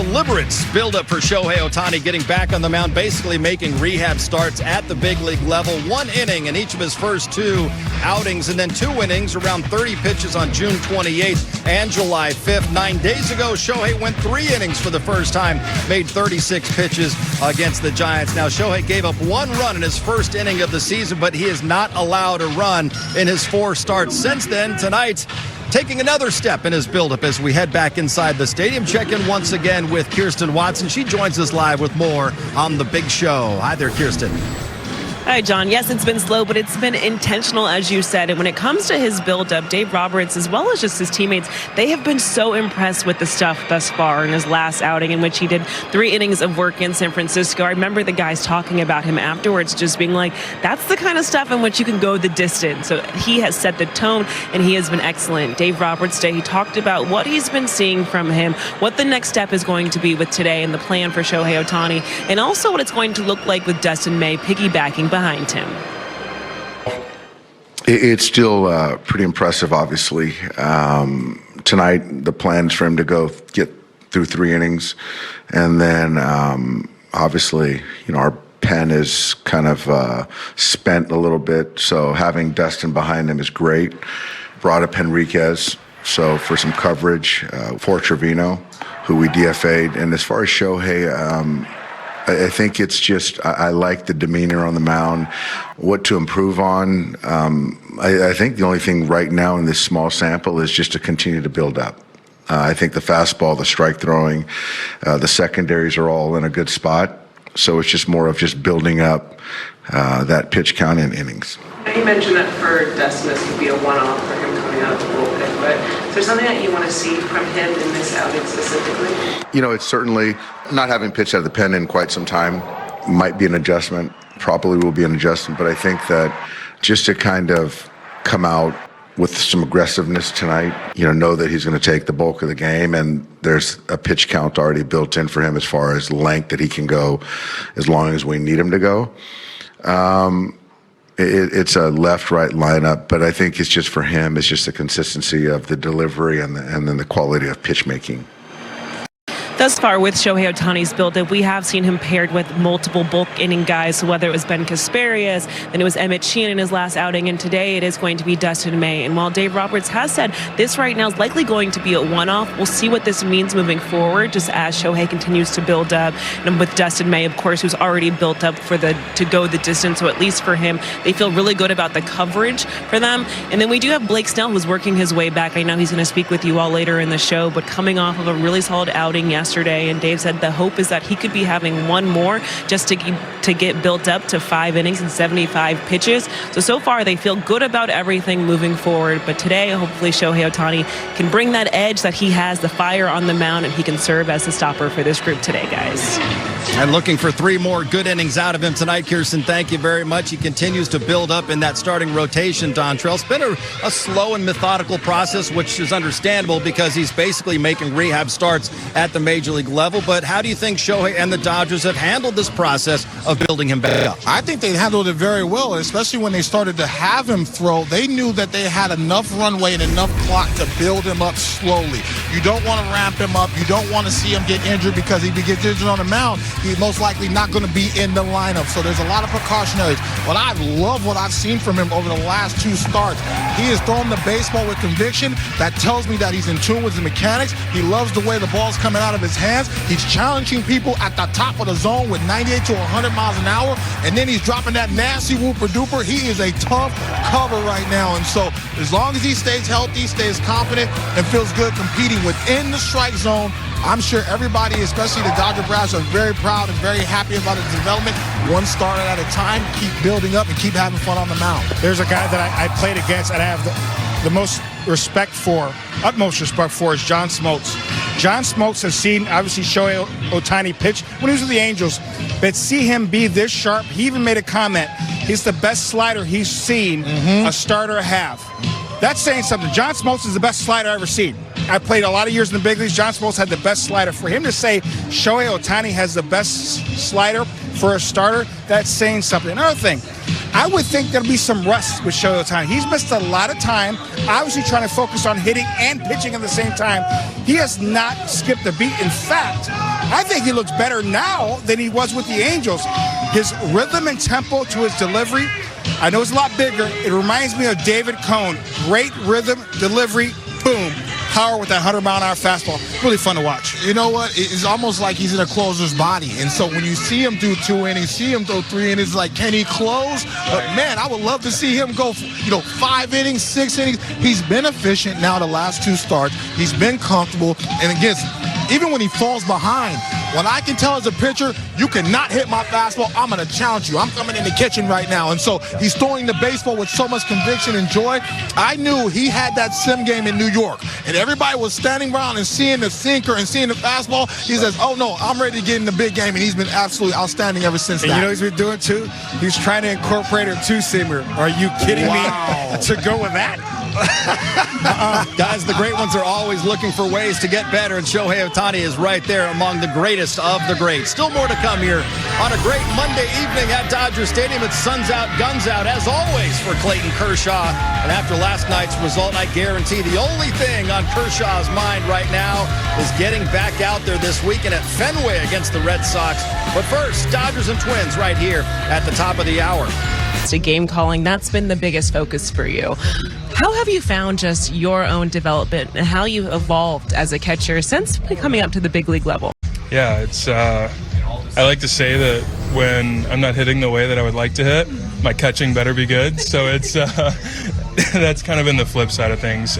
deliberate build-up for Shohei Ohtani getting back on the mound, basically making rehab starts at the big league level. 1 inning in each of his first 2 outings, and then 2 innings, around 30 pitches on June 28th and July 5th. 9 days ago, Shohei went 3 innings for the first time, made 36 pitches against the Giants. Now, Shohei gave up 1 run in his first inning of the season, but he is not allowed a run in his 4 starts since then. Tonight, taking another step in his buildup as we head back inside the stadium. Check in once again with Kirsten Watson. She joins us live with more on The Big Show. Hi there, Kirsten. Hi, John. Yes, it's been slow, but it's been intentional, as you said. And when it comes to his buildup, Dave Roberts, as well as just his teammates, they have been so impressed with the stuff thus far in his last outing, in which he did 3 innings of work in San Francisco. I remember the guys talking about him afterwards, just being like, that's the kind of stuff in which you can go the distance. So he has set the tone, and he has been excellent. Dave Roberts today, he talked about what he's been seeing from him, what the next step is going to be with today, and the plan for Shohei Ohtani, and also what it's going to look like with Dustin May piggybacking behind him. It's still pretty impressive, obviously. Tonight, the plan is for him to go get through 3 innings. And then, obviously, our pen is kind of spent a little bit. So having Dustin behind him is great. Brought up Henriquez, so for some coverage, for Trevino, who we DFA'd. And as far as Shohei, I think it's just, I like the demeanor on the mound. What to improve on, I think the only thing right now in this small sample is just to continue to build up. I think the fastball, the strike throwing, the secondaries are all in a good spot. So it's just more of just building up that pitch count in innings. You mentioned that for Dustin, this would be a one-off for him coming out of the bullpen, but is there something that you want to see from him in this outing specifically? It's certainly not having pitched out of the pen in quite some time might be an adjustment, probably will be an adjustment, but I think that just to kind of come out with some aggressiveness tonight, know that he's going to take the bulk of the game, and there's a pitch count already built in for him as far as length that he can go as long as we need him to go. It's a left-right lineup, but I think it's just for him, it's just the consistency of the delivery and then the quality of pitch making. Thus far with Shohei Ohtani's build-up, we have seen him paired with multiple bulk inning guys, so whether it was Ben Kasparias, then it was Emmett Sheehan in his last outing, and today it is going to be Dustin May. And while Dave Roberts has said this right now is likely going to be a one-off, we'll see what this means moving forward, just as Shohei continues to build up. And with Dustin May, of course, who's already built up to go the distance, so at least for him, they feel really good about the coverage for them. And then we do have Blake Snell, who's working his way back. I know he's going to speak with you all later in the show, but coming off of a really solid outing yesterday, and Dave said the hope is that he could be having one more just to get built up to 5 innings and 75 pitches. So far they feel good about everything moving forward, but today hopefully Shohei Ohtani can bring that edge that he has, the fire on the mound, and he can serve as the stopper for this group today, guys. And looking for 3 more good innings out of him tonight, Kirsten. Thank you very much. He continues to build up in that starting rotation, Dontrell. It's been a slow and methodical process, which is understandable because he's basically making rehab starts at the major league level. But how do you think Shohei and the Dodgers have handled this process of building him back up? I think they handled it very well, especially when they started to have him throw. They knew that they had enough runway and enough clock to build him up slowly. You don't want to ramp him up. You don't want to see him get injured, because if he gets injured on the mound, he's most likely not going to be in the lineup. So there's a lot of precautionaries. But I love what I've seen from him over the last 2 starts. He is throwing the baseball with conviction. That tells me that he's in tune with his mechanics. He loves the way the ball's coming out of his hands. He's challenging people at the top of the zone with 98 to 100 miles an hour. And then he's dropping that nasty whooper duper. He is a tough cover right now. And so as long as he stays healthy, stays confident, and feels good competing within the strike zone, I'm sure everybody, especially the Dodger brass, are very proud and very happy about his development. 1 starter at a time, keep building up and keep having fun on the mound. There's a guy that I played against and I have the most respect for, utmost respect for, is John Smoltz. John Smoltz has seen, obviously, Shohei Ohtani pitch when he was with the Angels, but see him be this sharp. He even made a comment. He's the best slider he's seen a starter have. That's saying something. John Smoltz is the best slider I've ever seen. I played a lot of years in the big leagues. John Smoltz had the best slider. For him to say Shohei Ohtani has the best slider for a starter, that's saying something. Another thing, I would think there'll be some rust with Shohei Ohtani. He's missed a lot of time, obviously trying to focus on hitting and pitching at the same time. he has not skipped a beat. In fact, I think he looks better now than he was with the Angels. His rhythm and tempo to his delivery, I know it's a lot bigger. It reminds me of David Cone. Great rhythm, delivery, boom. Power with that 100-mile-an-hour fastball. Really fun to watch. You know what? It's almost like he's in a closer's body. And so when you see him do 2 innings, see him throw 3 innings, like, can he close? But, man, I would love to see him go, 5 innings, 6 innings. He's been efficient now the last 2 starts. He's been comfortable. And again, even when he falls behind, what I can tell as a pitcher, you cannot hit my fastball. I'm going to challenge you. I'm coming in the kitchen right now. And so he's throwing the baseball with so much conviction and joy. I knew he had that sim game in New York. And everybody was standing around and seeing the sinker and seeing the fastball. He says, oh, no, I'm ready to get in the big game. And he's been absolutely outstanding ever since that. And you know what he's been doing, too? He's trying to incorporate a two-seamer. Are you kidding me to go with that? Guys, the great ones are always looking for ways to get better, and Shohei Ohtani is right there among the greatest of the greats. Still more to come here on a great Monday evening at Dodger Stadium. It's suns out, guns out, as always, for Clayton Kershaw. And after last night's result, I guarantee the only thing on Kershaw's mind right now is getting back out there this weekend at Fenway against the Red Sox. But first, Dodgers and Twins right here at the top of the hour. To game calling, that's been the biggest focus for you. How have you found just your own development and how you've evolved as a catcher since coming up to the big league level? Yeah, it's I like to say that when I'm not hitting the way that I would like to hit, my catching better be good. So it's that's kind of been the flip side of things.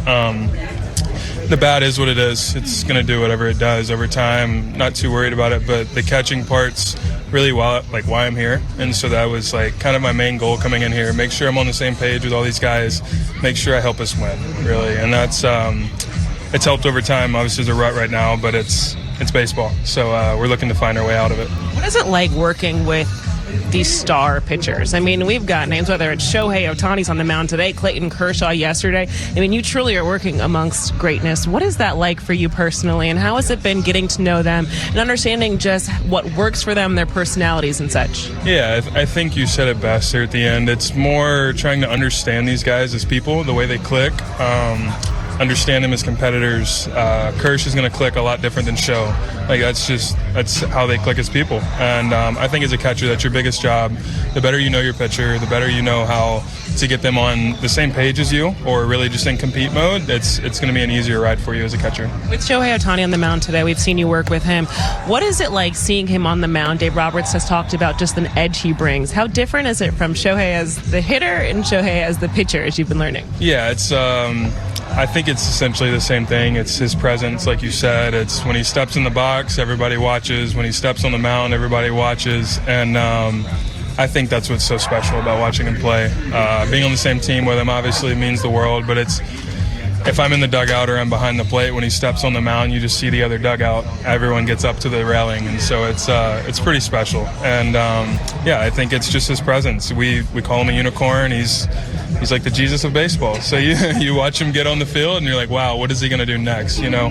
The bat is what it is. It's going to do whatever it does over time. Not too worried about it, but the catching part's really why I'm here. And so that was like kind of my main goal coming in here. Make sure I'm on the same page with all these guys. Make sure I help us win, really. And that's it's helped over time. Obviously, there's a rut right now, but it's baseball. So we're looking to find our way out of it. What is it like working with these star pitchers? I mean, we've got names, whether it's Shohei Ohtani's on the mound today, Clayton Kershaw yesterday. I mean, you truly are working amongst greatness. What is that like for you personally, and how has it been getting to know them and understanding just what works for them, their personalities and such? Yeah, I think you said it best there at the end. It's more trying to understand these guys as people, the way they click. Understand them as competitors. Kersh is going to click a lot different than Show. Like that's how they click as people. And I think as a catcher, that's your biggest job. The better you know your pitcher, the better you know how to get them on the same page as you, or really just in compete mode. It's going to be an easier ride for you as a catcher. With Shohei Ohtani on the mound today, we've seen you work with him. What is it like seeing him on the mound? Dave Roberts has talked about just an edge he brings. How different is it from Shohei as the hitter and Shohei as the pitcher, as you've been learning? Yeah, it's I think it's essentially the same thing. It's his presence, like you said. It's when he steps in the box, everybody watches. When he steps on the mound, everybody watches. And I think that's what's so special about watching him play. Being on the same team with him obviously means the world, but if I'm in the dugout or I'm behind the plate, when he steps on the mound, you just see the other dugout. Everyone gets up to the railing, and so it's pretty special. And yeah, I think it's just his presence. We call him a unicorn. He's like the Jesus of baseball. So you watch him get on the field, and you're like, wow, what is he going to do next? You know.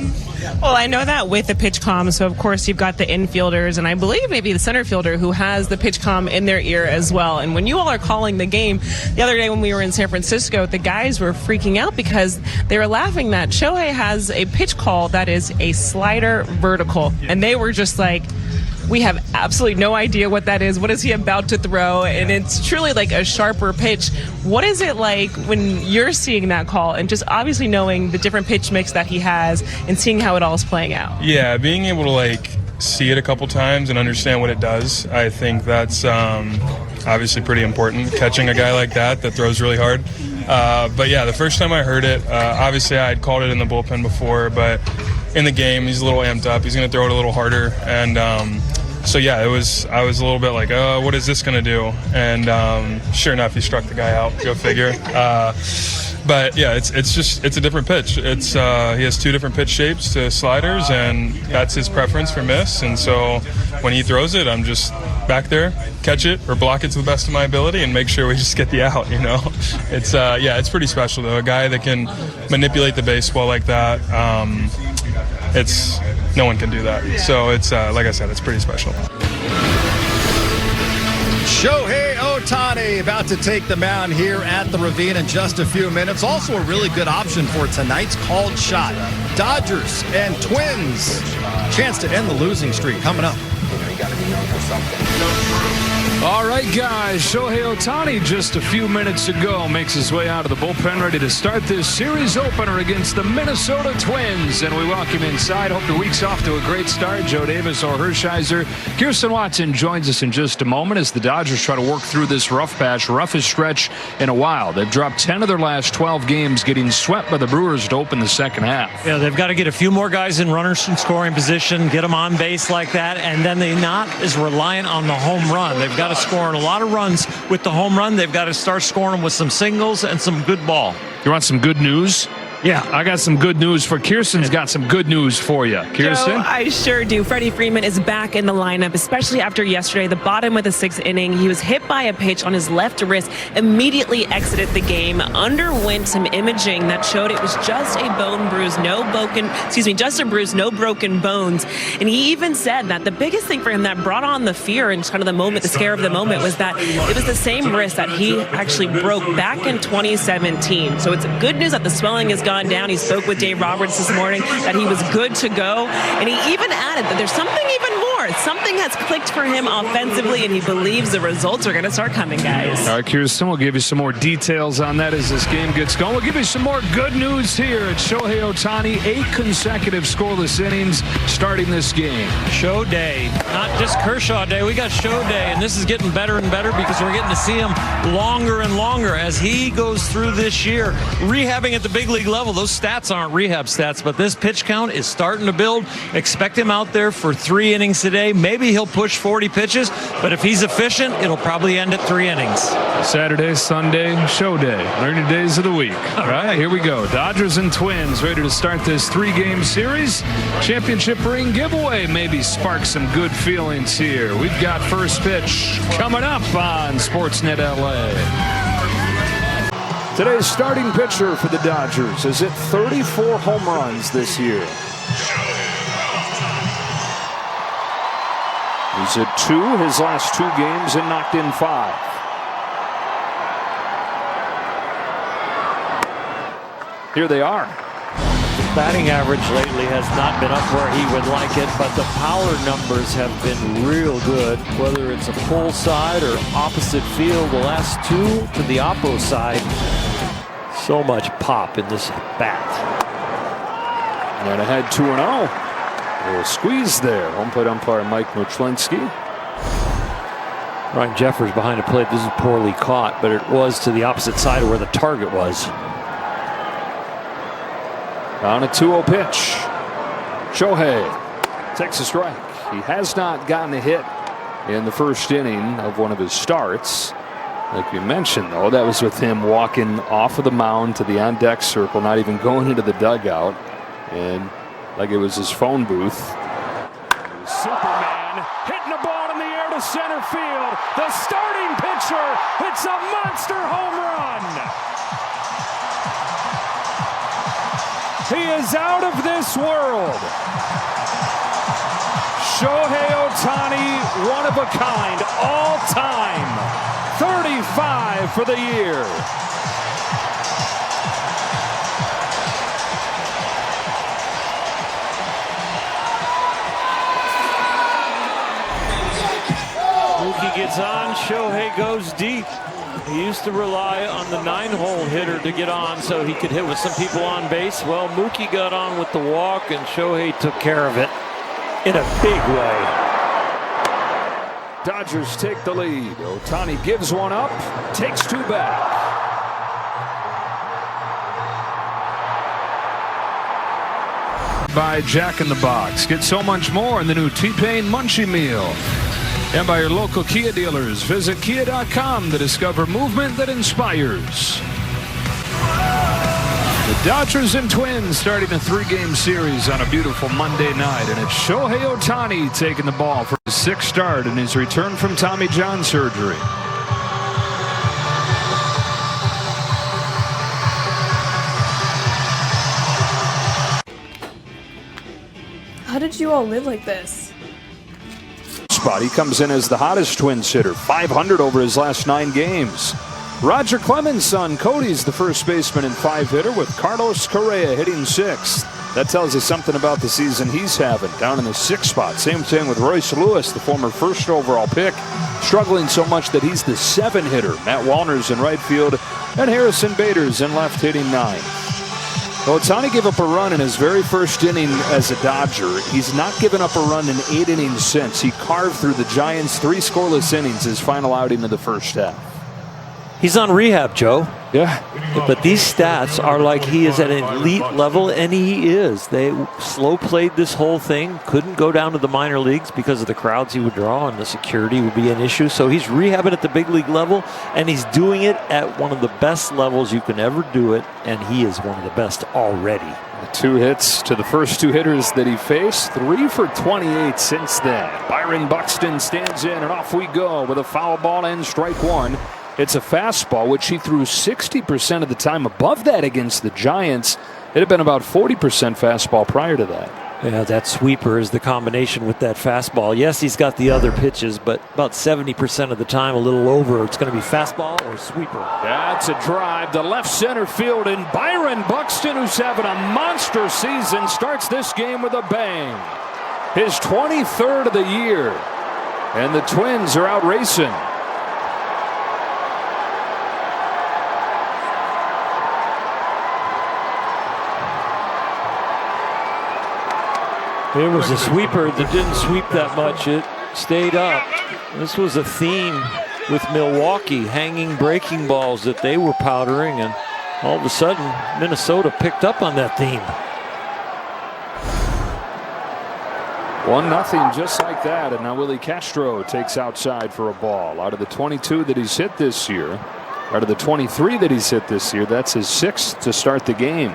Well, I know that with the pitch comm, so of course you've got the infielders, and I believe maybe the center fielder who has the pitch comm in their ear as well. And when you all are calling the game, the other day when we were in San Francisco, the guys were freaking out because they were laughing that Shohei has a pitch call that is a slider vertical, and they were just like, we have absolutely no idea what that is. What is he about to throw? And it's truly like a sharper pitch. What is it like when you're seeing that call and just obviously knowing the different pitch mix that he has and seeing how it all is playing out? Yeah, being able to see it a couple times and understand what it does, I think that's obviously pretty important. Catching a guy like that throws really hard. But yeah, the first time I heard it, obviously I had called it in the bullpen before, but in the game he's a little amped up. He's going to throw it a little harder, and so yeah, I was a little bit like, oh, what is this going to do? And sure enough, he struck the guy out. Go figure. But yeah, it's a different pitch. He has two different pitch shapes to sliders, and that's his preference for miss. And so when he throws it, I'm just back there, catch it or block it to the best of my ability, and make sure we just get the out. You know, it's pretty special though. A guy that can manipulate the baseball like that. No one can do that. So it's like I said, it's pretty special. Shohei Ohtani Ohtani about to take the mound here at the Ravine in just a few minutes. Also a really good option for tonight's called shot. Dodgers and Twins. Chance to end the losing streak coming up. All right, guys, Shohei Ohtani just a few minutes ago makes his way out of the bullpen, ready to start this series opener against the Minnesota Twins. And we welcome inside. Hope the week's off to a great start. Joe Davis or Hershiser. Kirsten Watson joins us in just a moment as the Dodgers try to work through this rough patch, roughest stretch in a while. They've dropped 10 of their last 12 games, getting swept by the Brewers to open the second half. Yeah, they've got to get a few more guys in runners in scoring position, get them on base like that, and then they're not as reliant on the home run. They've got to score a lot of runs with the home run. They've got to start scoring them with some singles and some good ball. You want some good news? Yeah. I got some good news for Kirsten's got some good news for you. Kirsten? Joe, I sure do. Freddie Freeman is back in the lineup, especially after yesterday, the bottom of the sixth inning. He was hit by a pitch on his left wrist, immediately exited the game, underwent some imaging that showed it was just a bone bruise, just a bruise, no broken bones. And he even said that the biggest thing for him that brought on the fear and kind of the moment, the scare of the moment, was that it was the same wrist that he actually broke back in 2017. So it's good news that the swelling is gone down. He spoke with Dave Roberts this morning that he was good to go, and he even added that there's something even more. Something has clicked for him offensively, and he believes the results are going to start coming, guys. All right, Kirsten, we'll give you some more details on that as this game gets going. We'll give you some more good news here at Shohei Ohtani. 8 consecutive scoreless innings starting this game. Show day, not just Kershaw day. We got show day, and this is getting better and better because we're getting to see him longer and longer as he goes through this year. Rehabbing at the big league level, those stats aren't rehab stats, but this pitch count is starting to build. Expect him out there for 3 innings today. Maybe he'll push 40 pitches, but if he's efficient, it'll probably end at 3 innings. Saturday, Sunday, show day. Learn your days of the week. All right, here we go. Dodgers and Twins ready to start this 3-game series. Championship ring giveaway maybe spark some good feelings here. We've got first pitch coming up on Sportsnet LA. Today's starting pitcher for the Dodgers is at 34 home runs this year. He's at 2 his last 2 games and knocked in 5. Here they are. Batting average lately has not been up where he would like it, but the power numbers have been real good, whether it's a full side or opposite field. The last 2 to the oppo side. So much pop in this bat. And ahead 2-0. A little squeeze there. Home plate umpire Mike Muchlinski. Ryan Jeffers behind the plate. This is poorly caught, but it was to the opposite side of where the target was. On a 2-0 pitch. Shohei takes a strike. He has not gotten a hit in the first inning of one of his starts. Like we mentioned, though, that was with him walking off of the mound to the on-deck circle, not even going into the dugout. And like it was his phone booth. Superman hitting the ball in the air to center field. The starting pitcher hits a monster home run. He is out of this world. Shohei Ohtani, one of a kind, all time. 35 for the year. Mookie gets on, Shohei goes deep. He used to rely on the 9-hole hitter to get on so he could hit with some people on base. Well, Mookie got on with the walk, and Shohei took care of it in a big way. Dodgers take the lead. Ohtani gives one up, takes 2 back. By Jack in the Box. Get so much more in the new T-Pain Munchie Meal. And by your local Kia dealers. Visit Kia.com to discover movement that inspires. The Dodgers and Twins starting a 3-game series on a beautiful Monday night. And it's Shohei Ohtani taking the ball for his 6th start in his return from Tommy John surgery. How did you all live like this? spot. He comes in as the hottest Twins hitter, 500 over his last 9 games. Roger Clemens' son Cody's the first baseman and 5-hitter, with Carlos Correa hitting 6th. That tells you something about the season he's having, down in the 6th spot. Same thing with Royce Lewis, the former 1st overall pick, struggling so much that he's the 7-hitter. Matt Wallner's in right field, and Harrison Bader's in left hitting 9th. Ohtani gave up a run in his very first inning as a Dodger. He's not given up a run in 8 innings since. He carved through the Giants' 3 scoreless innings his final outing of the first half. He's on rehab, Joe. Yeah. But these stats are like he is at an elite level, and he is. They slow played this whole thing, couldn't go down to the minor leagues because of the crowds he would draw, and the security would be an issue. So he's rehabbing at the big league level, and he's doing it at one of the best levels you can ever do it, and he is one of the best already. 2 hits to the first 2 hitters that he faced, 3 for 28 since then. Byron Buxton stands in, and off we go with a foul ball and strike 1. It's a fastball, which he threw 60% of the time above that against the Giants. It had been about 40% fastball prior to that. Yeah, that sweeper is the combination with that fastball. Yes, he's got the other pitches, but about 70% of the time, a little over, it's going to be fastball or sweeper. That's a drive to left center field, and Byron Buxton, who's having a monster season, starts this game with a bang. His 23rd of the year, and the Twins are out racing. It was a sweeper that didn't sweep that much. It stayed up. This was a theme with Milwaukee, hanging breaking balls that they were powdering, and all of a sudden Minnesota picked up on that theme. 1-0 just like that, and now Willie Castro takes outside for a ball. Out of the 22 that he's hit this year, out of the 23 that he's hit this year, that's his 6th to start the game.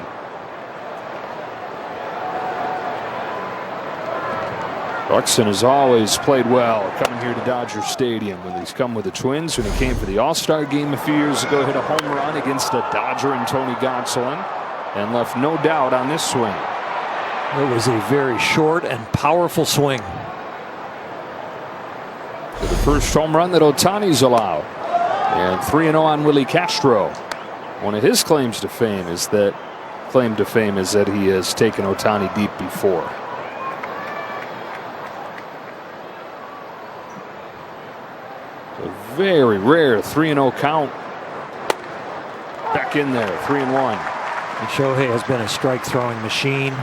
Buxton has always played well coming here to Dodger Stadium. When he's come with the Twins, when he came for the All-Star game a few years ago, hit a home run against a Dodger and Tony Gonsolin, and left no doubt on this swing. It was a very short and powerful swing. For the first home run that Ohtani's allowed, and 3-0 on Willie Castro. One of his claims to fame is that he has taken Ohtani deep before. A very rare 3-0 count. Back in there, 3-1. And Shohei has been a strike throwing machine.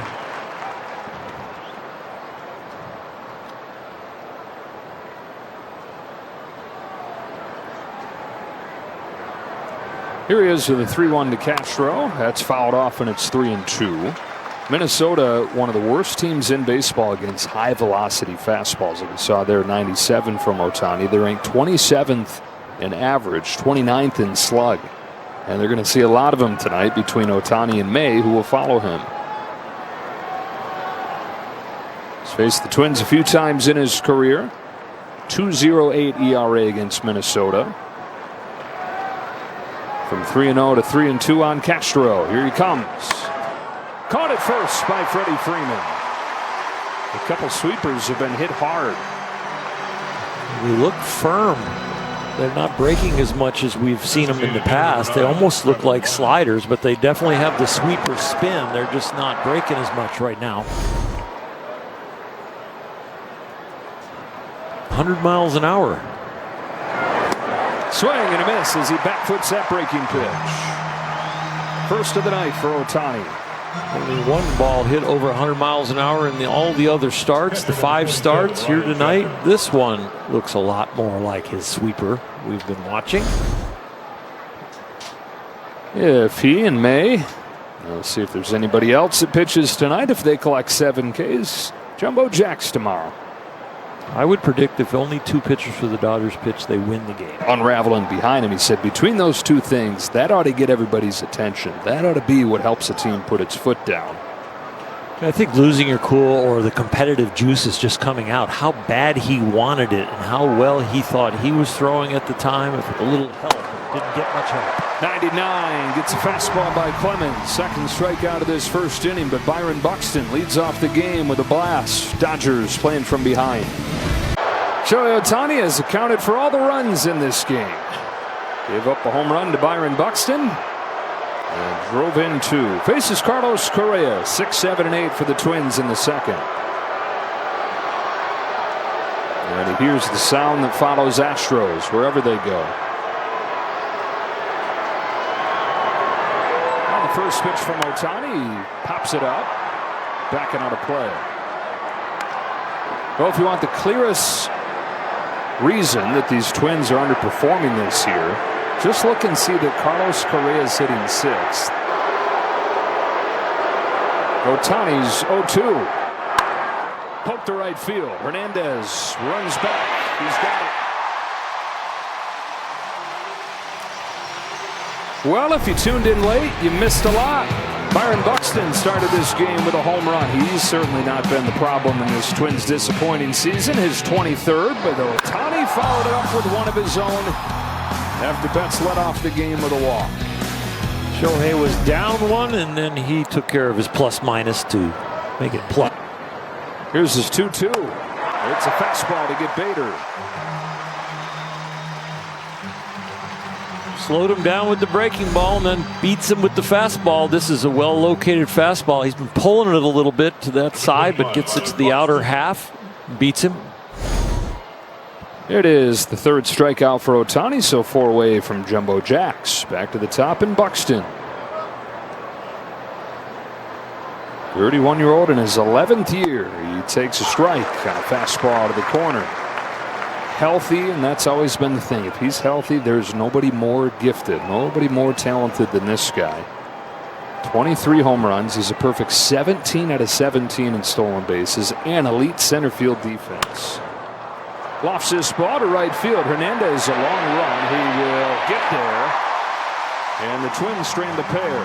Here he is with a 3-1 to Castro. That's fouled off, and it's 3-2. Minnesota, one of the worst teams in baseball against high velocity fastballs. That we saw there, 97 from Ohtani. They're ranked 27th in average, 29th in slug. And they're going to see a lot of them tonight between Ohtani and May, who will follow him. He's faced the Twins a few times in his career. 2.08 ERA against Minnesota. From 3-0 to 3-2 on Castro. Here he comes. Caught at first by Freddie Freeman. A couple sweepers have been hit hard. They look firm. They're not breaking as much as we've seen them in the past. They almost look like sliders, but they definitely have the sweeper spin. They're just not breaking as much right now. 100 miles an hour. Swing and a miss as he backfoots that breaking pitch. First of the night for Ohtani. Only one ball hit over 100 miles an hour in all the other starts, the 5 starts here tonight. This one looks a lot more like his sweeper we've been watching. If he and May, we'll see if there's anybody else that pitches tonight. If they collect 7 Ks, Jumbo Jacks tomorrow. I would predict if only 2 pitchers for the Dodgers pitch, they win the game. Unraveling behind him, he said, between those 2 things, that ought to get everybody's attention. That ought to be what helps a team put its foot down. I think losing your cool or the competitive juice is just coming out. How bad he wanted it and how well he thought he was throwing at the time. With a little help, didn't get much help. 99 gets a fastball by Clemens. Second strikeout of this first inning, but Byron Buxton leads off the game with a blast. Dodgers playing from behind. Shohei Ohtani has accounted for all the runs in this game. Gave up a home run to Byron Buxton and drove in 2. Faces Carlos Correa, 6, 7, and 8 for the Twins in the second. And he hears the sound that follows Astros wherever they go. On the first pitch from Ohtani, he pops it up, backing out of play. Well, if you want the clearest reason that these Twins are underperforming this year, just look and see that Carlos Correa is hitting 6th. Ohtani's 0-2. Poke to right field. Hernandez runs back. He's got it. Well, if you tuned in late, you missed a lot. Byron Buxton started this game with a home run. He's certainly not been the problem in this Twins' disappointing season. His 23rd, but Ohtani followed it up with one of his own after Betts led off the game with a walk. Shohei was down 1, and then he took care of his plus-minus to make it plus. Here's his 2-2. It's a fastball to get Bader. Slowed him down with the breaking ball and then beats him with the fastball. This is a well-located fastball. He's been pulling it a little bit to that side, but gets it to the outer half. Beats him. It is the 3rd strikeout for Ohtani, so 4 away from Jumbo Jacks. Back to the top in Buxton. 31-year-old in his 11th year. He takes a strike on a fastball out of the corner. Healthy, and that's always been the thing. If he's healthy, there's nobody more gifted, nobody more talented than this guy. 23 home runs. He's a perfect 17 out of 17 in stolen bases and elite center field defense. Lofts his ball to right field. Hernandez, a long run. He will get there. And the Twins strand a pair.